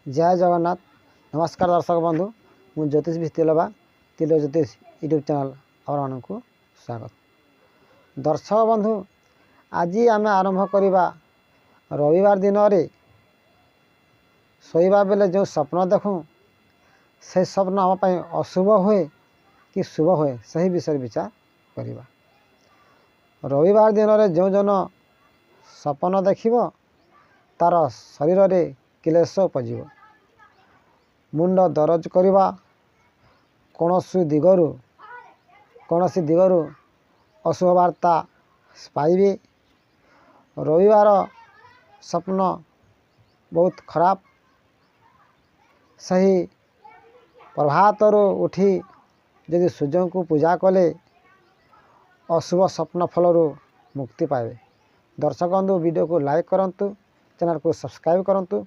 जय जगन्नाथ। नमस्कार दर्शक बंधु, मु ज्योतिष भित्तिलबा तिलो ज्योतिष यूट्यूब चैनल आपको स्वागत। दर्शक बंधु, आज आम आरंभ करवा रविवार दिन रे शोवा बेले जो स्वप्न देखूँ से स्वप्न आम अशुभ हुए कि शुभ हुए सही विषय विचार करवा। रविवार दिन रे जो जन स्वप्न देखिब तार शरीर रे क्लेश उपजिब, मुंड दरज करवा, कौनसी दिगरु अशुभ वार्ता पाइबे। रविवार स्वप्न बहुत खराब, सही प्रभातर उठी यदि सूर्य को पूजा कले अशुभ स्वप्न फलरू मुक्ति पाए। दर्शक बंधु, वीडियो को लाइक करंतु, चैनल को सब्सक्राइब करंतु।